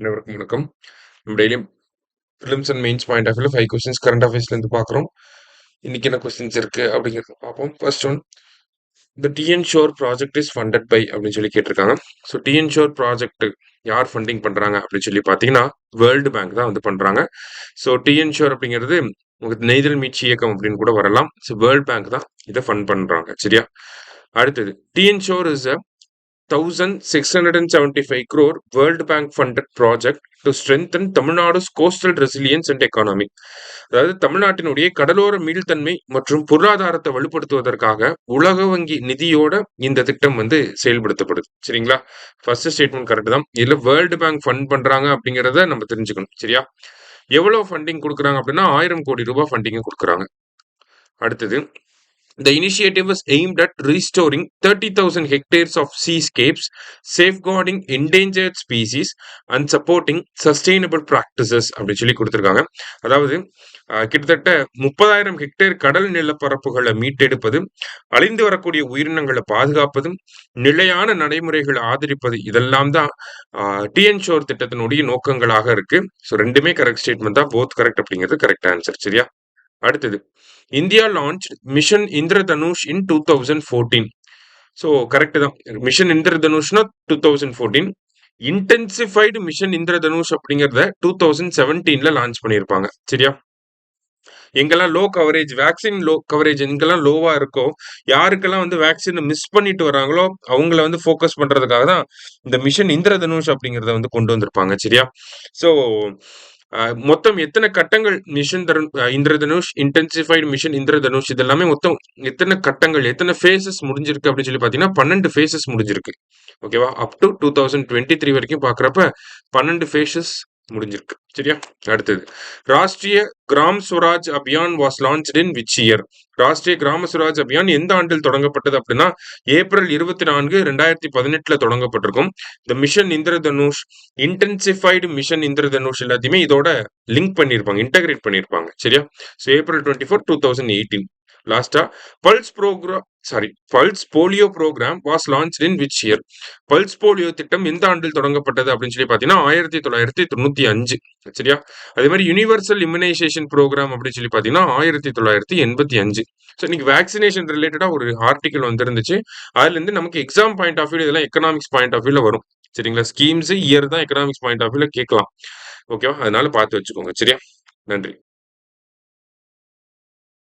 அனைவருக்கும் வணக்கம். நம்ம டெய்லியும் prelims and mains point of வியூல 5 கொஸ்டின்ஸ் கரண்ட் அஃபேர்ஸ்லேருந்து பார்க்குறோம். இன்னைக்கு என்ன கொஸ்டின்ஸ் இருக்கு அப்படிங்கிறத பார்ப்போம். First one, the TN shore project is funded by அப்படின்னு சொல்லி கேட்டிருக்காங்க. ஸோ டிஎன் ஷோர் ப்ராஜெக்ட் யார் ஃபண்டிங் பண்றாங்க அப்படின்னு சொல்லி பார்த்தீங்கன்னா வேர்ல்டு பேங்க் தான் வந்து பண்றாங்க. ஸோ டிஎன் ஷோர் அப்படிங்கிறது உங்களுக்கு நெய்தல் மீட்சி இயக்கம் அப்படின்னு கூட வரலாம். ஸோ வேர்ல்டு பேங்க் தான் இதை ஃபண்ட் பண்றாங்க. சரியா? அடுத்தது, TN sure is 1,675 crore World Bank funded project to strengthen Tamil Nadu's coastal resilience and economy. அதாவது தமிழ்நாட்டினுடைய கடலோர மீள்தன்மை மற்றும் பொருளாதாரத்தை வலுப்படுத்துவதற்காக உலக வங்கி நிதியோட இந்த திட்டம் வந்து செயல்படுத்தப்படுது. சரிங்களா? ஃபர்ஸ்ட் ஸ்டேட்மெண்ட் கரெக்ட் தான். இதுல வேர்ல்டு பேங்க் ஃபண்ட் பண்றாங்க அப்படிங்கிறத நம்ம தெரிஞ்சுக்கணும். சரியா? எவ்வளவு ஃபண்டிங் கொடுக்குறாங்க அப்படின்னா 1000 கோடி ரூபாய் ஃபண்டிங் கொடுக்குறாங்க. அடுத்தது, the initiative was aimed at restoring 30,000 hectares of seascapes, safeguarding endangered species and supporting sustainable practices அப்படின்னு சொல்லி கொடுத்துருக்காங்க. அதாவது கிட்டத்தட்ட 30,000 ஹெக்டேர் கடல் நிலப்பரப்புகளை மீட்டெடுப்பது, அழிந்து வரக்கூடிய உயிரினங்களை பாதுகாப்பதும், நிலையான நடைமுறைகளை ஆதரிப்பது, இதெல்லாம் தான் டிஎன் ஷோர் திட்டத்தினுடைய நோக்கங்களாக இருக்கு. ஸோ ரெண்டுமே கரெக்ட் ஸ்டேட்மெண்ட் தான், போத் கரெக்ட் அப்படிங்கிறது கரெக்ட் ஆன்சர். சரியா? அடுத்தது, இந்தியா லான்ச் மிஷன் இந்திரதனுஷ் இன் 2014. ஸோ கரெக்ட் தான். மிஷன் இந்திரதனுஷ்னா 2014. இன்டென்சிஃபைடு மிஷன் இந்திரதனுஷ் அப்படிங்கிறத 2017 லான்ச் பண்ணியிருப்பாங்க. சரியா? எங்கெல்லாம் low coverage, vaccine low coverage எங்கெல்லாம் லோவா இருக்கோ, யாருக்கெல்லாம் வந்து வேக்சினை மிஸ் பண்ணிட்டு வராங்களோ அவங்கள வந்து ஃபோக்கஸ் பண்றதுக்காக தான் இந்த மிஷன் இந்திரதனுஷ் அப்படிங்கிறத வந்து கொண்டு வந்திருப்பாங்க. சரியா? ஸோ மொத்தம் எத்தனை கட்டங்கள் mission Indradhanush, intensified mission Indradhanush, இது எல்லாமே மொத்தம் எத்தனை கட்டங்கள், எத்தனை ஃபேசஸ் முடிஞ்சிருக்கு அப்படின்னு சொல்லி பார்த்தீங்கன்னா 12 ஃபேசஸ் முடிஞ்சிருக்கு. ஓகேவா? அப் டு 2023 வரைக்கும் பார்க்குறப்ப 12 ஃபேசஸ் முடிஞ்சிருக்கு. சரியா? அடுத்தது, Rashtriya gram Swaraj Abhiyan was launched in which year? Rashtriya கிராம ஸ்வராஜ் அபியான் எந்த ஆண்டில் தொடங்கப்பட்டது அப்படின்னா ஏப்ரல் 24, 2018 தொடங்கப்பட்டிருக்கும். இந்த mission Indradhanush, intensified mission Indradhanush எல்லாத்தையுமே இதோட லிங்க் பண்ணியிருப்பாங்க, இன்டகிரேட் பண்ணியிருப்பாங்க. சரியா? So April 24, 2018. லாஸ்டா, pulse polio programme was launched in which year? Pulse polio திட்டம் எந்த ஆண்டில் தொடங்கப்பட்டது அப்படின்னு சொல்லி பார்த்தீங்கன்னா 1995. சரியா? அதே மாதிரி யூனிவர்சல் இம்யூனைசேஷன் ப்ரோக்ராம் அப்படின்னு சொல்லி பார்த்தீங்கன்னா 1985. ஸோ இன்னைக்கு வேக்சினேஷன் ரிலேட்டடா ஒரு ஆர்டிகல் வந்துருந்துச்சு. அதுல இருந்து நமக்கு எக்ஸாம் பாயிண்ட் ஆஃப் வியூ இதெல்லாம் எக்கனாமிக்ஸ் பாயிண்ட் ஆஃப் வியூல வரும். சரிங்களா? ஸ்கீம்ஸ் இயர் தான் எக்கனாமிக்ஸ் பாயிண்ட் ஆஃப் வியூல கேட்கலாம். ஓகேவா? அதனால பார்த்து வச்சுக்கோங்க. சரியா? நன்றி.